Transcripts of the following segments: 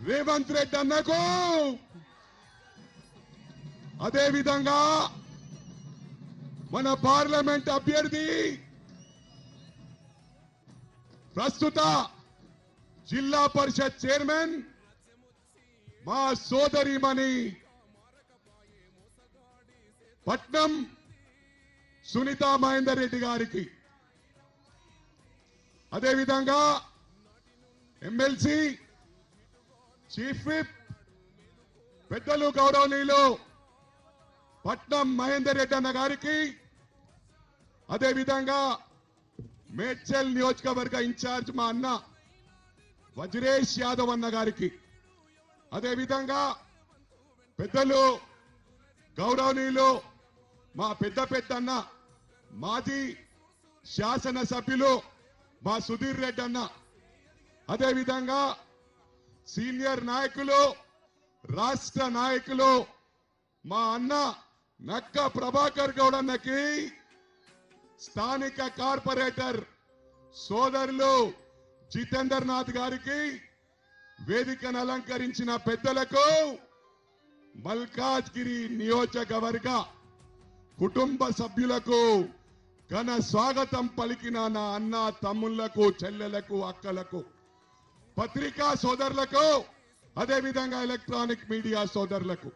రేవంత్ రెడ్డి అన్నకు అదే విధంగా మన పార్లమెంట్ అభ్యర్థి ప్రస్తుత జిల్లా పరిషత్ చైర్మన్ మా సోదరిమణి పట్నం సునీత మహేందర్ రెడ్డి గారికి, అదేవిధంగా ఎమ్మెల్సీ చీఫ్ విప్ పెద్దలు గౌరవనీయులు పట్నం మహేందర్ రెడ్డి అన్న గారికి, అదేవిధంగా మేడ్చల్ నియోజకవర్గ ఇన్ఛార్జ్ మా అన్న వజ్రేష్ యాదవ్ అన్న గారికి, అదేవిధంగా పెద్దలు గౌరవనీయులు మా పెద్ద అన్న మాజీ శాసనసభ్యులు మా సుధీర్ రెడ్డి అన్న, అదేవిధంగా సీనియర్ నాయకులు రాష్ట్ర నాయకులు మా అన్న నక్క ప్రభాకర్ గౌడ్ అన్నకి, స్థానిక కార్పొరేటర్ సోదరులు జితేందర్ నాథ్ గారికి, వేదికను అలంకరించిన పెద్దలకు, మల్కాజ్గిరి నియోజకవర్గ కుటుంబ సభ్యులకు ఘన స్వాగతం పలికిన నా అన్న తమ్ముళ్లకు, చెల్లెలకు, అక్కలకు, పత్రికా సోదరులకు, అదేవిధంగా ఎలక్ట్రానిక్ మీడియా సోదరులకు,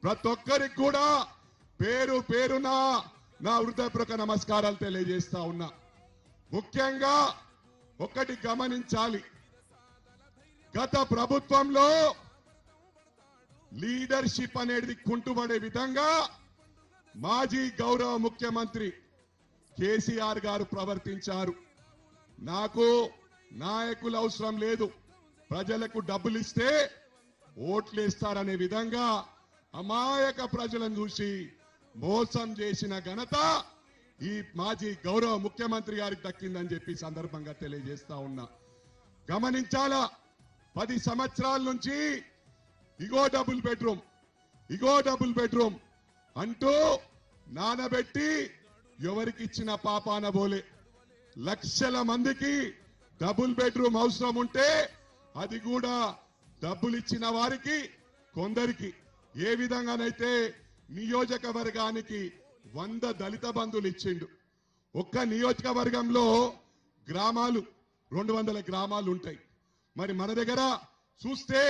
ప్రతి ఒక్కరికి కూడా పేరు పేరున నా హృదయపూర్వక నమస్కారాలు తెలియజేస్తా ఉన్నా. ముఖ్యంగా ఒకటి గమనించాలి, గత ప్రభుత్వంలో లీడర్షిప్ అనేది కుంటుపడే విధంగా మాజీ గౌరవ ముఖ్యమంత్రి కేసీఆర్ గారు ప్రవర్తించారు. నాకు నాయకులు అవసరం లేదు, ప్రజలకు డబ్బులు ఇస్తే ఓట్లు ఇస్తారనే విధంగా అమాయక ప్రజలను చూసి మోసం చేసిన ఘనత ఈ మాజీ గౌరవ ముఖ్యమంత్రి గారికి దక్కిందని చెప్పి సందర్భంగా తెలియజేస్తా ఉన్నా. గమనించాలా, 10 సంవత్సరాల నుంచి ఇగో డబుల్ బెడ్రూమ్ అంటూ నానబెట్టి ఎవరికి ఇచ్చిన పాపాన బోలే. లక్షల మందికి డబుల్ బెడ్రూమ్ అవసరం ఉంటే అది కూడా డబ్బులు ఇచ్చిన వారికి కొందరికి, ఏ విధంగానైతే నియోజకవర్గానికి 100 దళిత బంధువులు ఇచ్చిండు. ఒక్క నియోజకవర్గంలో గ్రామాలు 200 గ్రామాలు ఉంటాయి. మరి మన దగ్గర చూస్తే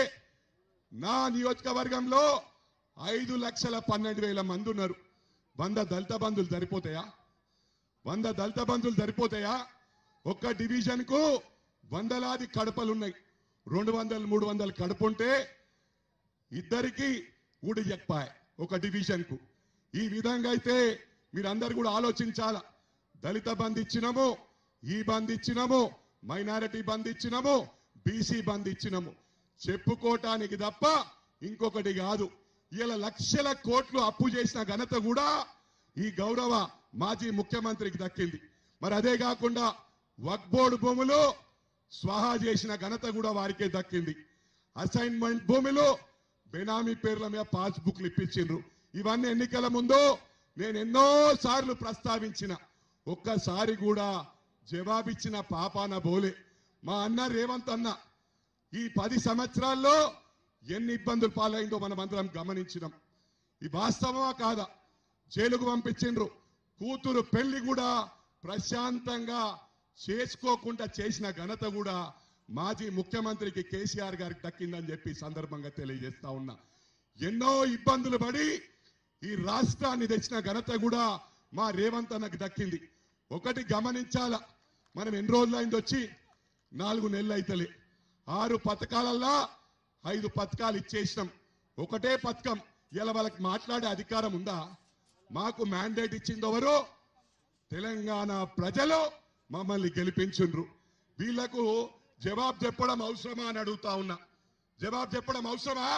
నా నియోజకవర్గంలో 5,12,000 మంది ఉన్నారు. 100 దళిత బంధువులు సరిపోతాయా? 100 దళిత బంధువులు సరిపోతాయా? ఒక్క డివిజన్ కు వందలాది కడపలున్నాయి. 200, 300 కడప ఉంటే ఇద్దరికి ఊడి చెప్పాయి ఒక డివిజన్ కు. ఈ విధంగా అయితే మీరందరూ కూడా ఆలోచించాలా. దళిత బంధు ఇచ్చినాము, ఈ బంధు ఇచ్చినాము, మైనారిటీ బంధు ఇచ్చినాము, బీసీ బంధు ఇచ్చినాము చెప్పుకోవటానికి తప్ప ఇంకొకటి కాదు. ఇలా లక్షల కోట్లు అప్పు చేసిన ఘనత కూడా ఈ గౌరవ మాజీ ముఖ్యమంత్రికి దక్కింది. మరి అదే కాకుండా వక్ఫ్ బోర్డు భూములు స్వాహా చేసిన ఘనత కూడా వారికే దక్కింది. అసైన్మెంట్ భూములు బెనామీ పేర్ల మీద పాస్బుక్లు ఇప్పించిండ్రు. ఇవన్నీ ఎన్నికల ముందు నేను ఎన్నో సార్లు ప్రస్తావించిన, ఒక్కసారి కూడా జవాబిచ్చిన పాపాన బోలే. మా అన్న రేవంత్ అన్న ఈ 10 సంవత్సరాల్లో ఎన్ని ఇబ్బందులు పాలైందో మనం అందరం గమనించినాం. ఈ వాస్తవమా కాదా? జైలుకు పంపించిండ్రు. కూతురు పెళ్లి కూడా ప్రశాంతంగా చేసుకోకుండా చేసిన ఘనత కూడా మాజీ ముఖ్యమంత్రికి కేసీఆర్ గారికి దక్కిందని చెప్పి సందర్భంగా తెలియజేస్తా ఉన్నా. ఎన్నో ఇబ్బందులు పడి ఈ రాష్ట్రాన్ని తెచ్చిన ఘనత కూడా మా రేవంత్ అన్నకు దక్కింది. ఒకటి గమనించాల, మనం ఎన్ని రోజులైంది వచ్చి 4 నెలలు అయితలే. 6 పథకాలల్లా 5 పథకాలు ఇచ్చేసినాం. ఒకటే పథకం ఇలా వాళ్ళకి మాట్లాడే అధికారం ఉందా? మాకు మ్యాండేట్ ఇచ్చింది ఎవరు? తెలంగాణ ప్రజలు మమ్మల్ని గెలిపించుండ్రు. వీళ్లకు జవాబు చెప్పడం అవసరమా అని అడుగుతా ఉన్నా. జవాబు చెప్పడం అవసరమా?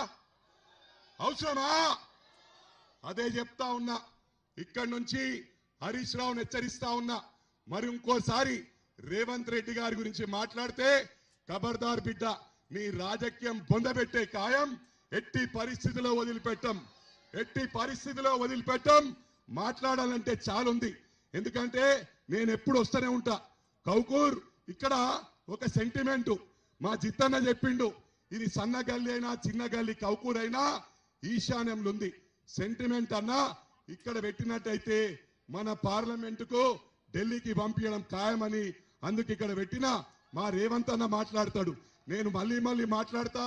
అదే చెప్తా ఉన్నా. ఇక్కడి నుంచి హరీష్ రావును హెచ్చరిస్తా ఉన్నా, మరి ఇంకోసారి రేవంత్ రెడ్డి గారి గురించి మాట్లాడితే ఖబర్దార్ బిడ్డ, నీ రాజకీయం బొందబెట్టే ఖాయం. ఎట్టి పరిస్థితిలో వదిలిపెట్టం. మాట్లాడాలంటే చాలుంది. ఎందుకంటే నేను ఎప్పుడు వస్తూనే ఉంటా. కౌకూర్ ఇక్కడ ఒక సెంటిమెంట్ మా జిత్తన్న చెప్పిండు, ఇది సన్న గల్లీ అయినా చిన్న గల్లీ కౌకూరైనా ఈశాన్యంలో ఉంది. సెంటిమెంట్ అన్నా ఇక్కడ పెట్టినట్టయితే మన పార్లమెంటుకు ఢిల్లీకి పంపించడం ఖాయమని అందుకు ఇక్కడ పెట్టిన మా రేవంత్ అన్న మాట్లాడతాడు. నేను మళ్ళీ మాట్లాడతా.